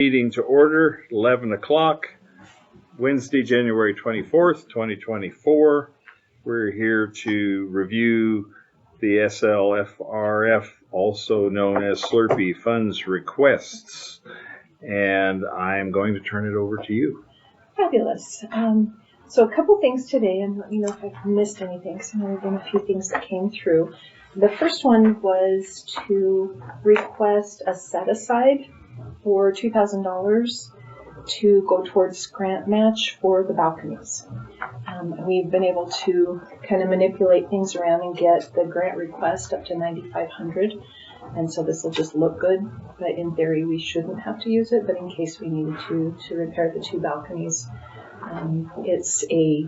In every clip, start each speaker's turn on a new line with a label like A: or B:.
A: Meeting to order, 11 o'clock, Wednesday, January 24th, 2024. We're here to review the SLFRF, also known as Slurpee funds requests. And I'm going to turn it over to you.
B: Fabulous. So a couple things today, and let me know if I've missed anything, because there have been a few things that came through. The first one was to request a set-aside for $2,000 to go towards grant match for the balconies. We've been able to kind of manipulate things around and get the grant request up to $9,500, and so this will just look good, but in theory we shouldn't have to use it, but in case we needed to repair the two balconies. It's a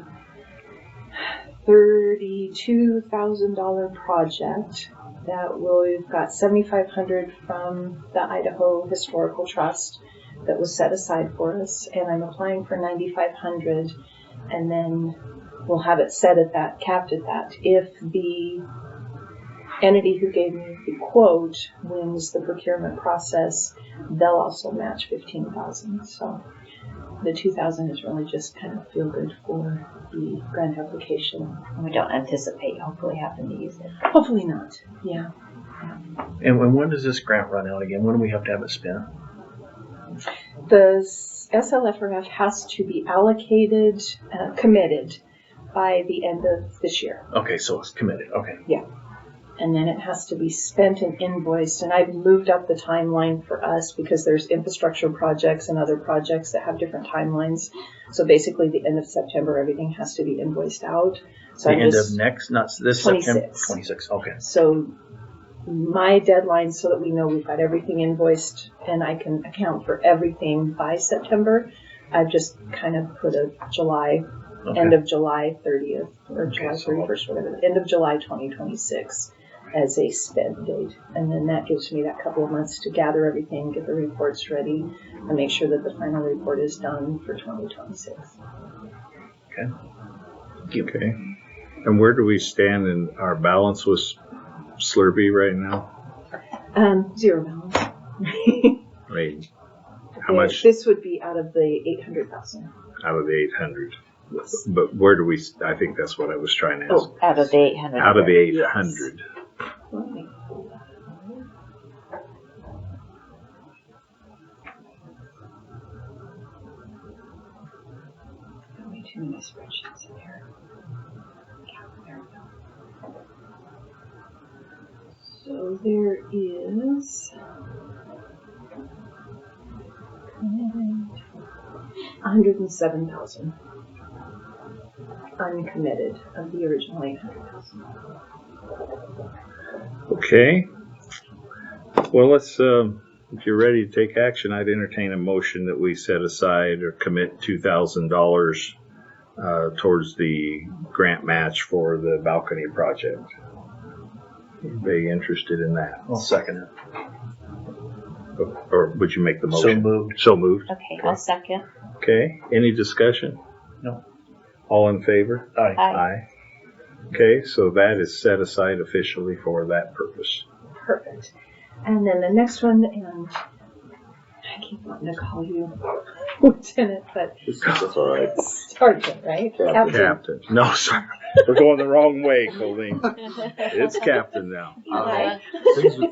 B: $32,000 project that we've got $7,500 from the Idaho Historical Trust that was set aside for us, and I'm applying for $9,500, and then we'll have it set at that, capped at that. If the entity who gave me the quote wins the procurement process, they'll also match $15,000. So the $2,000 is really just kind of feel good for the grant application.
C: We don't anticipate hopefully having to use it.
B: Hopefully not. Yeah.
D: And when does this grant run out again? When do we have to have it spent?
B: The SLFRF has to be allocated, committed by the end of this year.
D: Okay, so it's committed. Okay.
B: Yeah. And then it has to be spent and invoiced. And I've moved up the timeline for us because there's infrastructure projects and other projects that have different timelines. So basically the end of September, everything has to be invoiced out. So
D: The end of next, not this
B: 26.
D: September? 26. Okay.
B: So my deadline, so that we know we've got everything invoiced and I can account for everything by September, I've just kind of put a July, end of July 30th or July 31st, whatever, end of July 2026 as a spend date. And then that gives me that couple of months to gather everything, get the reports ready, and make sure that the final report is done for 2026.
D: Okay.
A: Okay. And where do we stand in our balance with Slurpee right now?
B: Zero balance.
A: Right. How much?
B: This would be out of the 800,000.
A: Out of the 800.
B: Yes.
A: But where do we, I think that's what I was trying to ask.
C: Oh, out of the 800.
A: Out of the 800.
B: Yes. Let me pull that up. Got way too many spreadsheets in here. Yeah, there we go. So there is 107,000 uncommitted of the original 800,000.
A: Okay. Well, let's, if you're ready to take action, I'd entertain a motion that we set aside or commit $2,000 towards the grant match for the balcony project. Anybody interested in that?
D: I'll second it.
A: Or would you make the motion?
D: So moved.
A: So moved.
C: Okay, I'll second.
A: Okay. Any discussion?
D: No.
A: All in favor?
D: Aye.
A: Aye. Okay, so that is set aside officially for that purpose.
B: Perfect. And then the next one, and I keep wanting to call you Lieutenant, but
A: That's all right.
B: Sergeant, right?
A: Captain. No, sorry. We're going the wrong way, Colleen. It's Captain now.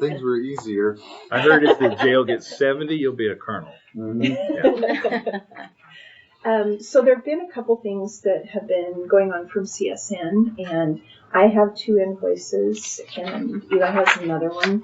E: Things were easier.
A: I heard if the jail gets 70, you'll be a colonel.
E: Mm-hmm.
B: So there have been a couple things that have been going on from CSN, and I have 2 invoices, and Eli has another one.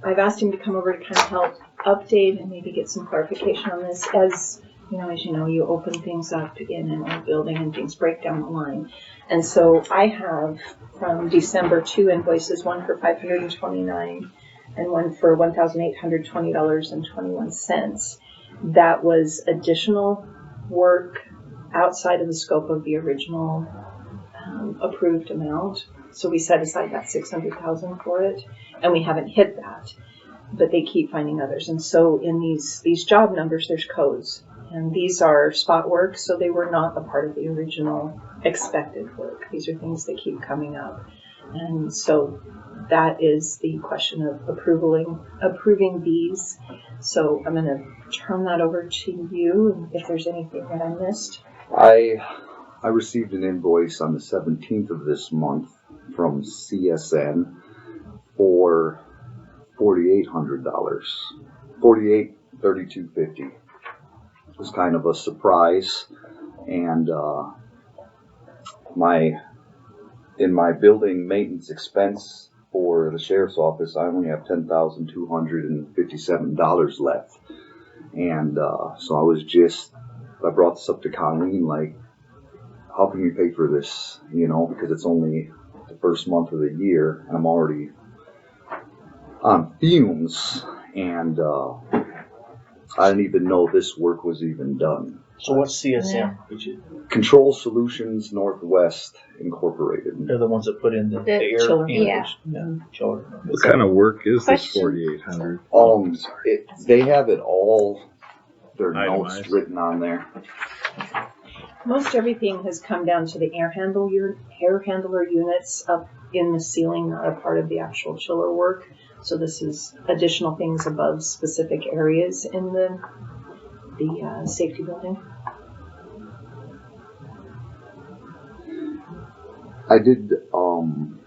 B: I've asked him to come over to kind of help update and maybe get some clarification on this. As you know, you open things up in an old building and things break down the line. And so I have from December 2 invoices, one for $529 and one for $1,820.21. That was additional work outside of the scope of the original approved amount. So we set aside that $600,000 for it, and we haven't hit that, but they keep finding others. And so in these job numbers, there's codes, and these are spot work, so they were not a part of the original expected work. These are things that keep coming up. And so that is the question of approving these. So I'm going to turn that over to you if there's anything that I missed.
F: I received an invoice on the 17th of this month from CSN for $4,800, $48,3250. It was kind of a surprise, and in my building maintenance expense for the sheriff's office, I only have $10,257 left, and so I brought this up to Colleen, like, how can we pay for this, because it's only the first month of the year, and I'm already on fumes, and I didn't even know this work was even done.
D: So what's CSM?
F: Control Solutions Northwest Incorporated.
D: They're the ones that put in the air
B: chiller.
D: handlers. Yeah. Chiller.
A: What kind of work is this
C: Question.
A: 4,800?
F: They have it all, their notes
A: Itemized.
F: written on there.
B: Most everything has come down to the air handler units up in the ceiling, not a part of the actual chiller work. So this is additional things above specific areas in the safety building.
F: I did come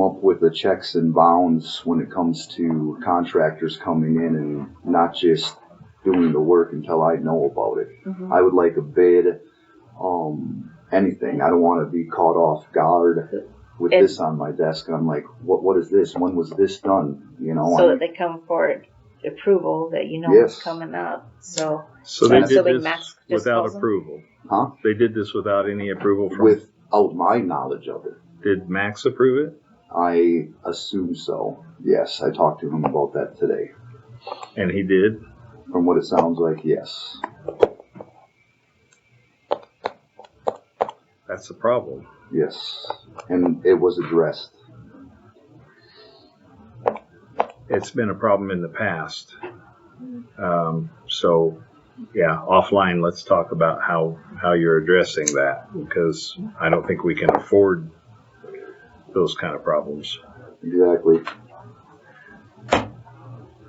F: up with the checks and bounds when it comes to contractors coming in and not just doing the work until I know about it.
B: Mm-hmm.
F: I would like a bid, anything. I don't want to be caught off guard with this on my desk. I'm like, what is this? When was this done?
C: So that they come for approval that
F: Yes.
C: what's coming up. So
A: They
C: That's
A: did
C: so big
A: this
C: Max just
A: without
C: calls them?
A: approval.
F: Huh?
A: They did this without any approval from.
F: Without my knowledge of it.
A: Did Max approve it?
F: I assume so. Yes, I talked to him about that today.
A: And he did.
F: From what it sounds like, yes.
A: That's the problem.
F: Yes. And it was addressed.
A: It's been a problem in the past. So, yeah, offline, let's talk about how you're addressing that, because I don't think we can afford those kind of problems.
F: Exactly.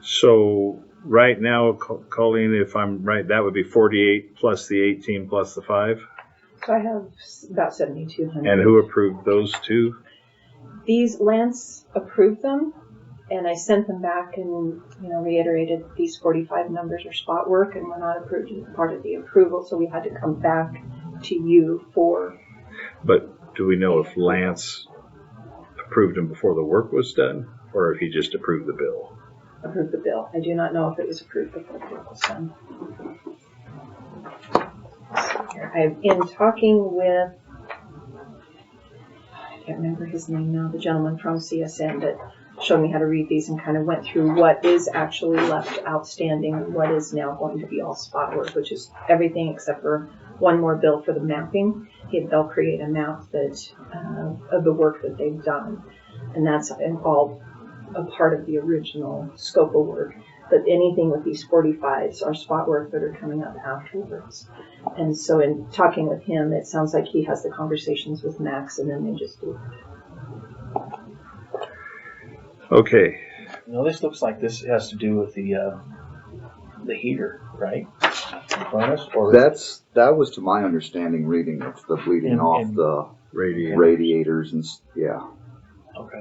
A: So right now, Colleen, if I'm right, that would be 48 plus the 18 plus the 5.
B: So I have about 7,200.
A: And who approved those two?
B: These, Lance approved them, and I sent them back and reiterated these 45 numbers are spot work and were not approved as part of the approval, so we had to come back to you for.
A: But do we know if Lance approved them before the work was done, or if he just approved the bill?
B: Approved the bill. I do not know if it was approved before the work was done. I've been talking with, I can't remember his name now, the gentleman from CSN that showed me how to read these and kind of went through what is actually left outstanding and what is now going to be all spot work, which is everything except for one more bill for the mapping. They'll create a map that of the work that they've done, and that's all a part of the original scope of work. But anything with these 45s are spot work that are coming up afterwards. And so in talking with him, it sounds like he has the conversations with Max, and then they just do it.
A: Okay.
D: No, this looks like this has to do with the heater, right? The furnace, or
F: That was to my understanding reading of the bleeding off the radiators and yeah.
D: okay.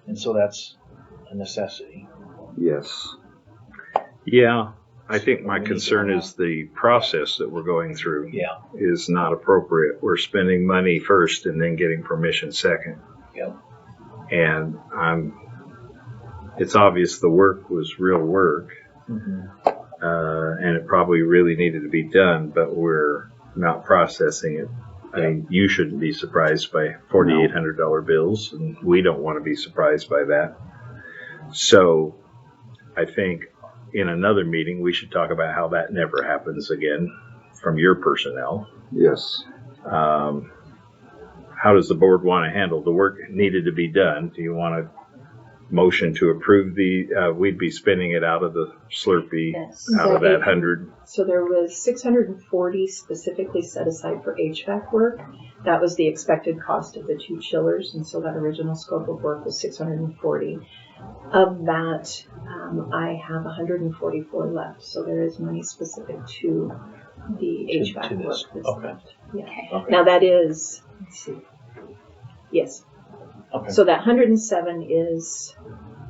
D: And so that's a necessity.
F: Yes.
A: Yeah, I think my concern is the process that we're going through
D: Yeah.
A: is not appropriate. We're spending money first and then getting permission second.
D: Yep.
A: And it's obvious the work was real work,
D: Mm-hmm.
A: and it probably really needed to be done, but we're not processing it. I mean, you shouldn't be surprised by $4,800 bills, and we don't want to be surprised by that. So I think in another meeting, we should talk about how that never happens again from your personnel.
F: Yes.
A: How does the board want to handle the work needed to be done? Do you want to motion to approve we'd be spending it out of the Slurpee,
C: yes.
A: out of that 100.
B: So there was 640 specifically set aside for HVAC work. That was the expected cost of the 2 chillers, and so that original scope of work was 640. Of that, I have 144 left, so there is money specific to the HVAC
D: To
B: work
D: this.
B: that's
D: Okay.
B: left. Yeah.
D: Okay.
B: Now that is, let's see. Yes.
D: Okay.
B: So that 107 is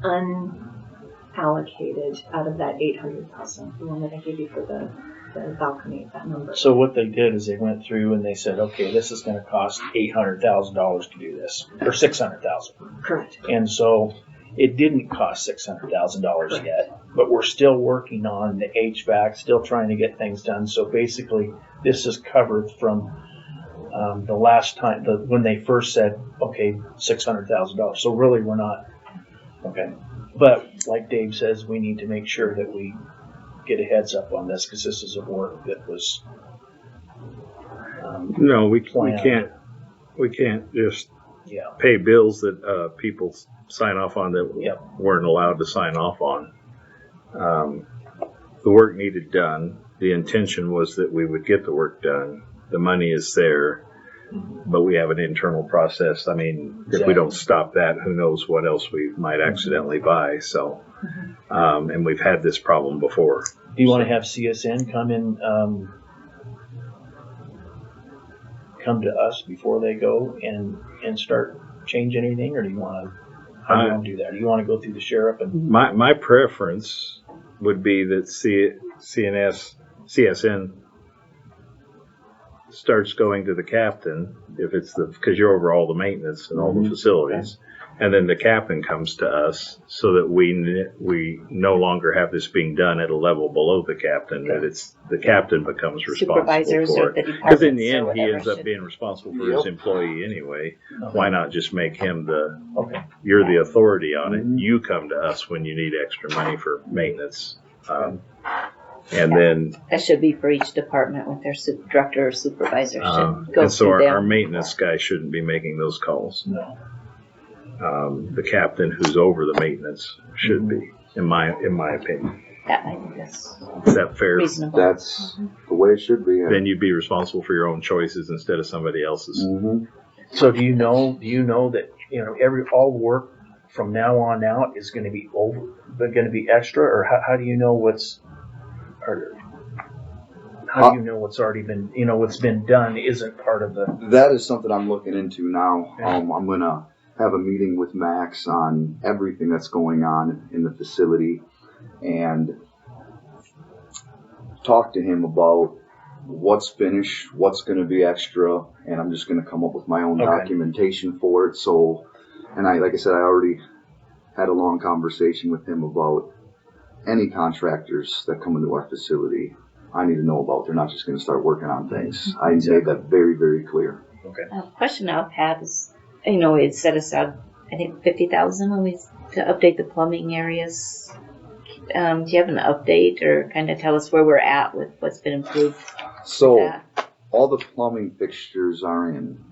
B: unallocated out of that 800,000, the one that I gave you for the balcony, that number.
D: So what they did is they went through and they said, okay, this is going to cost $800,000 to do this, or $600,000.
B: Correct.
D: And so it didn't cost $600,000 yet, but we're still working on the HVAC, still trying to get things done. So basically, this is covered from the last time, when they first said, okay, $600,000. So really, we're not, okay. But like Dave says, we need to make sure that we get a heads up on this, because this is a work that was
A: No, we
D: planned.
A: can't just
D: Yeah.
A: pay bills that people sign off on that
D: Yep.
A: weren't allowed to sign off on. The work needed done. The intention was that we would get the work done. The money is there, but we have an internal process. I mean, if we don't stop that, who knows what else we might accidentally buy. So, and we've had this problem before.
D: Do you want to have CSN come in, come to us before they go and start change anything, or do you want to? How do you want to do that? Do you want to go through the sheriff and?
A: My preference would be that CSN starts going to the captain if it's because you're over all the maintenance and all the facilities, and then the captain comes to us so that we no longer have this being done at a level below the captain. That it's the captain becomes responsible
C: Supervisors
A: for
C: or
A: it.
C: the
A: Because in the
C: departments or
A: end, he
C: whatever
A: ends up
C: should-
A: being responsible for his employee anyway.
D: Okay.
A: Why not just make him
D: Okay.
A: you're the authority on it. You come to us when you need extra money for maintenance. And then,
C: That should be for each department with their director or supervisor should go
A: and so
C: through
A: our
C: them.
A: maintenance guy shouldn't be making those calls.
D: No.
A: The captain who's over the maintenance should be, in my opinion.
C: That I think that's
A: Is that fair?
C: reasonable.
F: That's the way it should be.
A: Then you'd be responsible for your own choices instead of somebody else's.
F: Mm-hmm.
D: So do you know that all the work from now on out is going to be going to be extra, or how do you know what's already been what's been done isn't part of the?
F: That is something I'm looking into now.
D: Okay.
F: I'm gonna have a meeting with Max on everything that's going on in the facility and talk to him about what's finished, what's going to be extra, and I'm just going to come up with my own
D: Okay.
F: documentation for it. So, and like I said, I already had a long conversation with him about any contractors that come into our facility. I need to know about. They're not just going to start working on things. I made that very, very clear.
C: A question I've had is, it set aside, I think, $50,000 to update the plumbing areas. Do you have an update or kind of tell us where we're at with what's been improved?
F: So,
C: with that?
F: all the plumbing fixtures are in.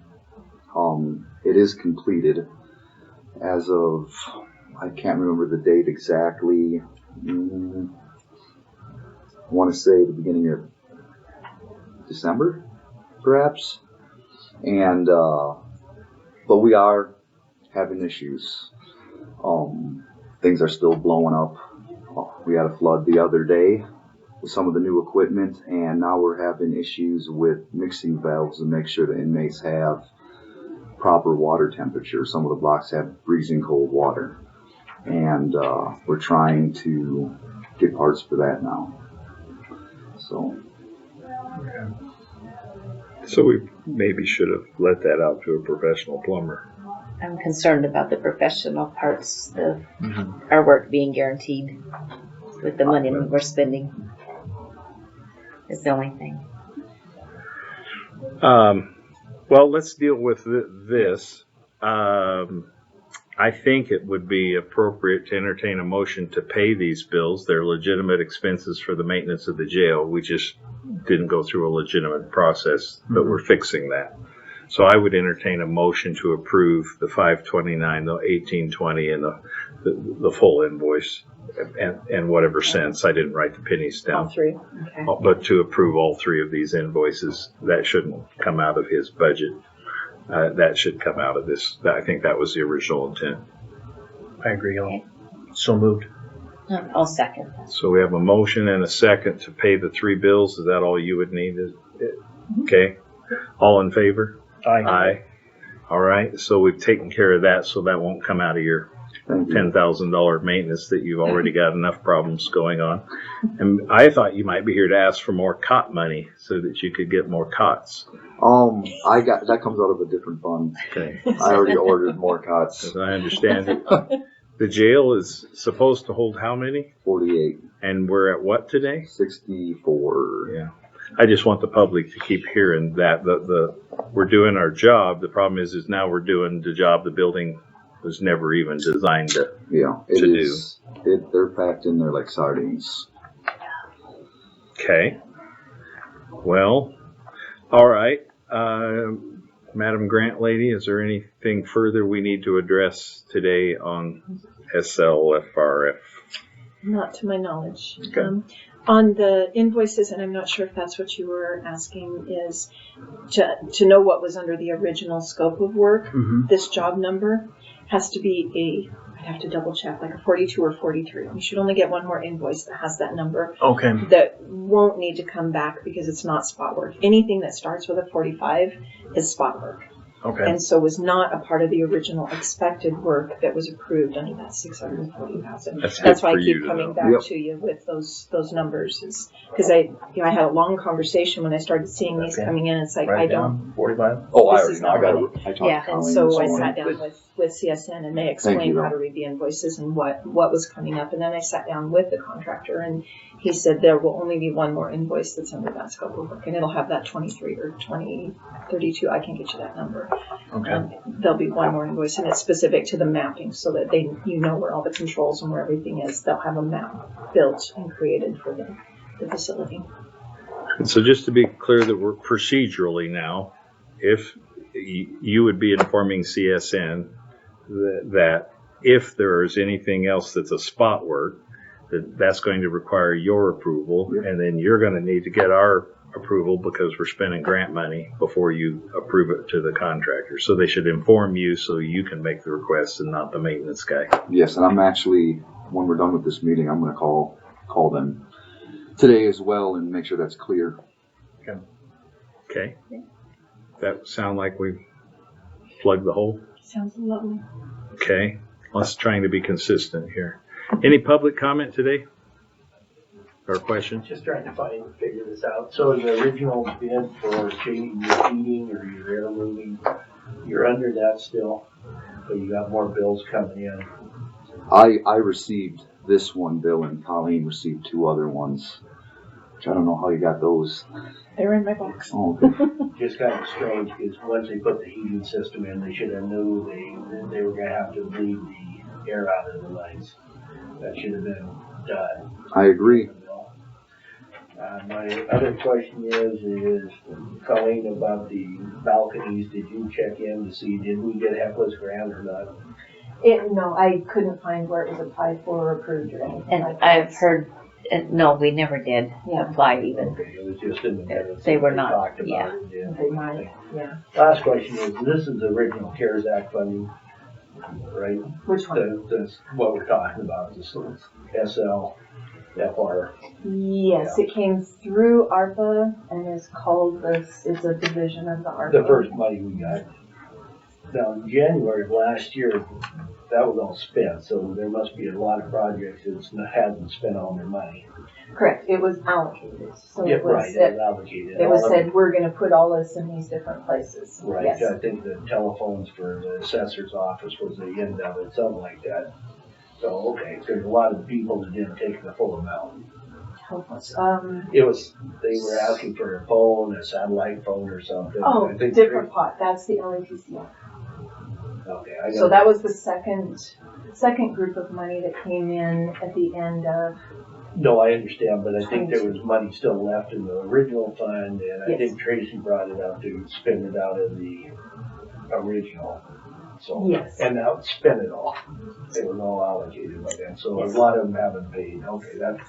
F: It is completed as of, I can't remember the date exactly. I want to say the beginning of December, perhaps. And, but we are having issues. Things are still blowing up. We had a flood the other day with some of the new equipment, and now we're having issues with mixing valves to make sure the inmates have proper water temperature. Some of the blocks have freezing cold water, and we're trying to get parts for that now.
A: So we maybe should have let that out to a professional plumber.
C: I'm concerned about the professional parts of our work being guaranteed with the money that we're spending. It's the only thing.
A: Well, let's deal with this. I think it would be appropriate to entertain a motion to pay these bills. They're legitimate expenses for the maintenance of the jail. We just didn't go through a legitimate process, but we're fixing that. So I would entertain a motion to approve the 529, the 1820, and the the full invoice and whatever cents. I didn't write the pennies
B: All
A: down.
B: three, okay.
A: But to approve all three of these invoices, that shouldn't come out of his budget. That should come out of this. I think that was the original intent.
D: I agree. So moved.
C: I'll second that.
A: So we have a motion and a second to pay the three bills. Is that all you would need? Okay. All in favor? Aye. All right. So we've taken care of that, so that won't come out of your
F: Thank you.
A: $10,000 maintenance that you've already got enough problems going on. And I thought you might be here to ask for more cot money so that you could get more cots.
F: That comes out of a different fund.
A: Okay.
F: I already ordered more cots.
A: As I understand it, the jail is supposed to hold how many?
F: 48,
A: And we're at what today?
F: 64.
A: Yeah. I just want the public to keep hearing that we're doing our job. The problem is now we're doing the job the building was never even designed to.
F: Yeah, they're packed in there like sardines.
A: Okay. Well, all right. Madam Grant Lady, is there anything further we need to address today on SLFRF?
B: Not to my knowledge.
A: Okay.
B: On the invoices, and I'm not sure if that's what you were asking, is to know what was under the original scope of work.
D: Mm-hmm.
B: This job number has to be I'd have to double check, like a 42 or 43. You should only get one more invoice that has that number.
D: Okay.
B: That won't need to come back because it's not spot work. Anything that starts with a 45 is spot work.
D: Okay.
B: And so was not a part of the original expected work that was approved under that $640,000.
A: That's
B: That's
A: good
B: why I
A: for you
B: keep
A: to
B: coming
A: know.
B: back
F: Yep.
B: to you with those numbers, is because I had a long conversation when I started seeing these
D: Okay.
B: coming in. It's like
D: Write
B: I
D: it
B: don't.
D: down. 45.
F: Oh, I
B: This
F: already
B: is
F: know. I
B: not
F: got
B: right.
F: it. I talked
C: Yeah.
F: to
B: And
F: Colleen
B: so
F: this
B: I
F: morning.
B: sat down with CSN and they explained
F: you,
B: how to read the invoices and what was coming up. And then I sat down with the contractor and he said there will only be one more invoice that's under that scope of work and it'll have that 23 or 2032. I can get you that number.
D: Okay.
B: There'll be one more invoice and it's specific to the mapping so that you know where all the controls and where everything is. They'll have a map built and created for the facility.
A: And so just to be clear that we're procedurally now, if you would be informing CSN that if there is anything else that's a spot work, that's going to require your approval,
F: Yep.
A: and then you're going to need to get our approval because we're spending grant money before you approve it to the contractor. So they should inform you so you can make the request and not the maintenance guy.
F: Yes, and I'm actually, when we're done with this meeting, I'm going to call them today as well and make sure that's clear.
A: Okay? That sound like we've plugged the hole?
B: Sounds lovely.
A: Okay. Let's trying to be consistent here. Any public comment today? Or questions?
G: Just trying to figure this out. So the original bid for changing your heating or your air moving, you're under that still, but you got more bills coming in.
F: I received this one bill and Colleen received two other ones, which I don't know how you got those.
B: They were in my box.
F: Oh, okay.
G: Just kind of strange because once they put the heating system in, they should have knew they were going to have to bleed the air out of the lights. That should have been done.
F: I agree.
G: My other question is Colleen, about the balconies. Did you check in to see, did we get Heckler's grant or not?
B: No, I couldn't find where it was applied for or approved or anything.
C: And
B: like
C: I've
B: that.
C: heard, no, we never did
B: Yeah.
C: apply even.
G: Okay, it was just in the minutes.
C: They were not,
G: Talked about
C: yeah.
G: it, yeah.
B: They might, yeah.
G: Last question is, this is the original CARES Act funding, right?
B: Which one?
G: That's what we're talking about, this SLFR.
B: Yes, it came through ARPA and is called it's a division of the ARPA.
G: The first money we got. Now, in January of last year, that was all spent, so there must be a lot of projects that hasn't spent all their money.
B: Correct, it was allocated, so
G: Yeah,
B: it was,
G: right, it was allocated.
B: it was
G: All of
B: said, we're gonna put all this in these different places.
G: Right,
B: Yes.
G: I think the telephones for the assessor's office was the end of it, something like that. So, okay, there's a lot of people that didn't take the full amount.
B: Help us.
G: It was, they were asking for a phone, a satellite phone or something.
B: Oh,
G: I think
B: different pot, that's the LATCF.
G: Okay, I got
B: So that was the second group of money that came in at the end of,
G: No, I understand, but I think there was money still left in the original fund, and I
B: Yes.
G: think Tracy brought it up to spend it out of the original. so.
B: Yes.
G: And now spent it all. They were all allocated by then, so a lot of them haven't paid, okay, that's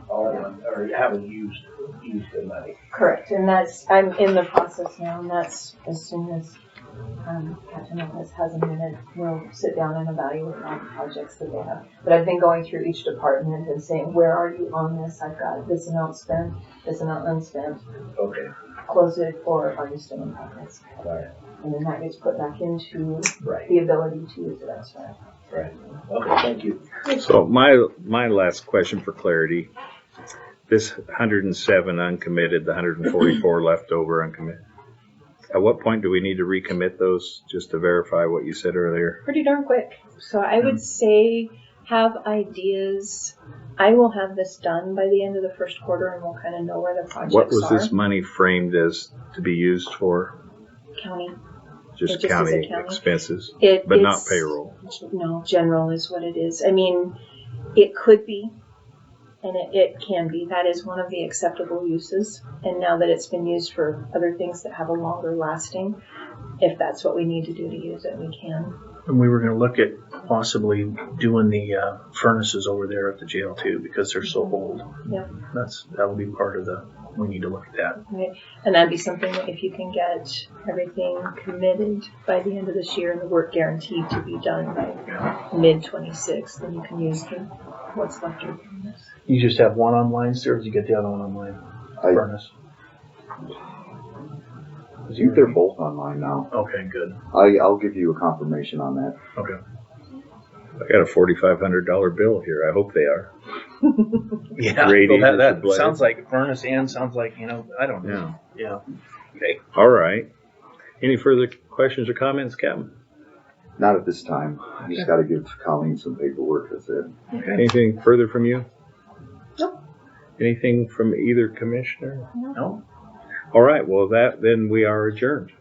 G: all, or haven't used the money.
B: Correct, and I'm in the process now, and that's as soon as Captain Ellis has a minute, we'll sit down and evaluate all the projects that they have. But I've been going through each department and saying, where are you on this? I've got this amount spent, this amount unspent.
G: Okay,
B: Close it, or are you still in progress?
G: right,
B: And then that gets put back into
G: right,
B: the ability to use it elsewhere.
G: right. Okay, thank you.
A: So my last question for clarity, this 107 uncommitted, the 144 left over uncommitted. At what point do we need to recommit those just to verify what you said earlier?
B: Pretty darn quick. So I would say have ideas. I will have this done by the end of the first quarter, and we'll kind of know where the projects
A: What was
B: are.
A: this money framed as to be used for?
B: County.
A: Just
B: It just is a
A: county
B: county.
A: expenses, but not payroll.
B: No, general is what it is. I mean, it could be, and it can be. That is one of the acceptable uses. And now that it's been used for other things that have a longer lasting, if that's what we need to do to use it, we can.
D: And we were going to look at possibly doing the furnaces over there at the jail too, because they're so old.
B: Yeah.
D: That'll be part of we need to look at that.
B: Right. And that'd be something that if you can get everything committed by the end of this year and the work guaranteed to be done by mid-26, then you can use what's left over from this.
D: You just have one online, sir, or did you get the other one online? Furnace.
F: I think they're both online now.
D: Okay, good.
F: I'll give you a confirmation on that.
D: Okay.
A: I got a $4,500 bill here. I hope they are.
D: Yeah.
A: Radiators
D: Well, that
A: to blade.
D: sounds like furnace and sounds like, I don't know. Yeah. Okay.
A: All right. Any further questions or comments, Captain?
F: Not at this time. I just got to give Colleen some paperwork. That's it.
A: Okay. Anything further from you?
B: Nope.
A: Anything from either commissioner?
D: No.
A: All right. Well, then we are adjourned.